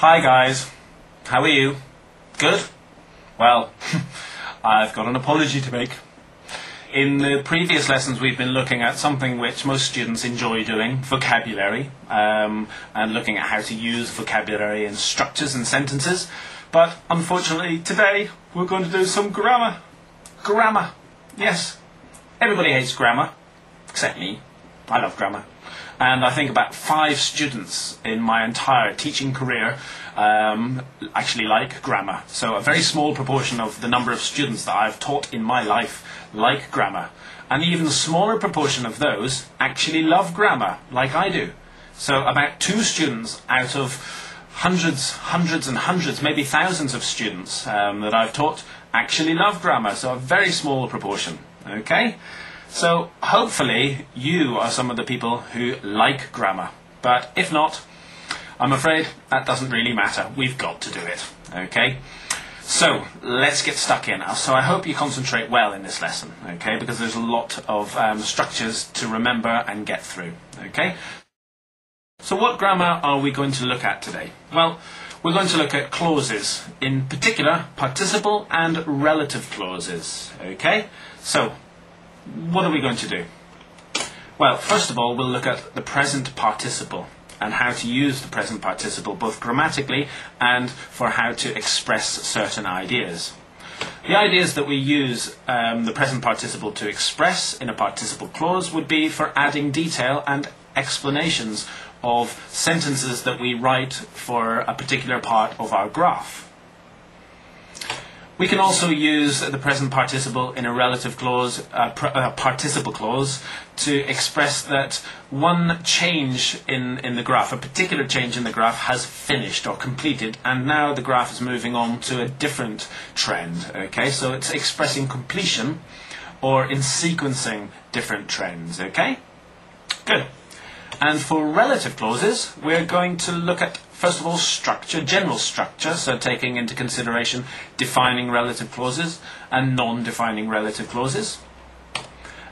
Hi guys, how are you? Good? Well, I've got an apology to make. In the previous lessons we've been looking at something which most students enjoy doing, vocabulary, and looking at how to use vocabulary in structures and sentences. But unfortunately today we're going to do some grammar. Grammar, yes. Everybody hates grammar, except me. I love grammar. And I think about 5 students in my entire teaching career actually like grammar. So a very small proportion of the number of students that I've taught in my life like grammar. And even a smaller proportion of those actually love grammar, like I do. So about 2 students out of hundreds and hundreds, maybe thousands of students that I've taught actually love grammar. So a very small proportion, okay? So hopefully you are some of the people who like grammar, but if not, I'm afraid that doesn't really matter. We've got to do it, okay? So let's get stuck in. So I hope you concentrate well in this lesson, okay? Because there's a lot of structures to remember and get through, okay? So what grammar are we going to look at today? Well, we're going to look at clauses, in particular participle and relative clauses, okay? So what are we going to do? Well, first of all, we'll look at the present participle and how to use the present participle both grammatically and for how to express certain ideas. The ideas that we use the present participle to express in a participle clause would be for adding detail and explanations of sentences that we write for a particular part of our graph. We can also use the present participle in a relative clause, a participle clause, to express that one change in the graph, a particular change in the graph, has finished or completed, and now the graph is moving on to a different trend. Okay, so it's expressing completion or in sequencing different trends. Okay, good. And for relative clauses, we're going to look at, first of all, structure, general structure, so taking into consideration defining relative clauses and non-defining relative clauses.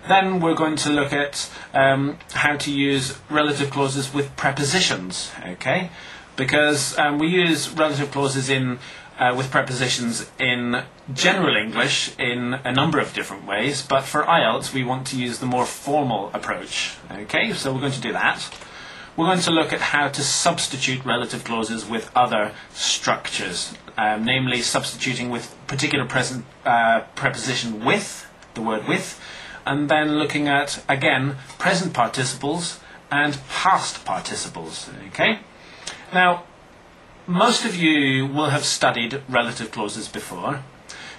Then we're going to look at how to use relative clauses with prepositions, okay? Because we use relative clauses with prepositions in general English in a number of different ways, but for IELTS we want to use the more formal approach. Okay, so we're going to do that. We're going to look at how to substitute relative clauses with other structures, namely substituting with particular preposition with, the word with, and then looking at, again, present participles and past participles. Okay? Now, most of you will have studied relative clauses before.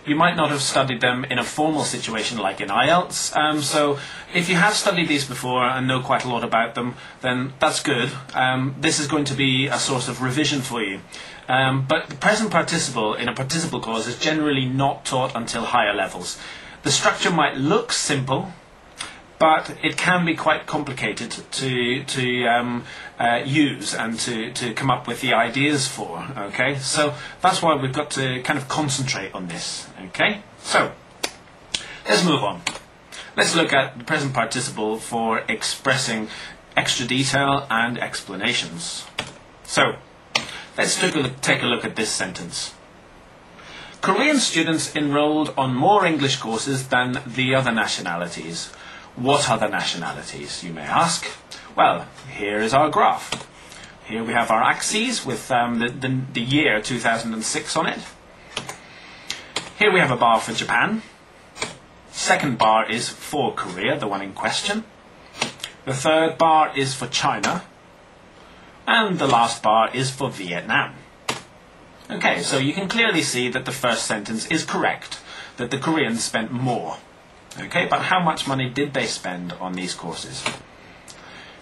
You might not have studied them in a formal situation like in IELTS. So if you have studied these before and know quite a lot about them, then that's good. This is going to be a source of revision for you. But the present participle in a participle clause is generally not taught until higher levels. The structure might look simple, but it can be quite complicated to use and to come up with the ideas for, okay? So that's why we've got to kind of concentrate on this, okay? So, let's move on. Let's look at the present participle for expressing extra detail and explanations. So, let's take a look at this sentence. Korean students enrolled on more English courses than the other nationalities. What other nationalities, you may ask? Well, here is our graph. Here we have our axes with the year 2006 on it. Here we have a bar for Japan. Second bar is for Korea, the one in question. The third bar is for China. And the last bar is for Vietnam. Okay, so you can clearly see that the first sentence is correct, that the Koreans spent more. Okay, but how much money did they spend on these courses?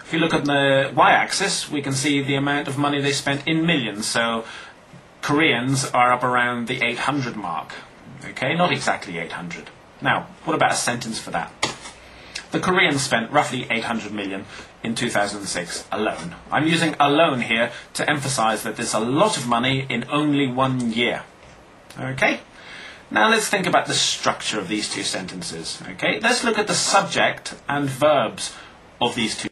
If you look at the y-axis, we can see the amount of money they spent in millions. So Koreans are up around the 800 mark. Okay, not exactly 800. Now, what about a sentence for that? The Koreans spent roughly 800 million in 2006 alone. I'm using alone here to emphasize that there's a lot of money in only 1 year. Okay? Now let's think about the structure of these two sentences. Okay, let's look at the subject and verbs of these two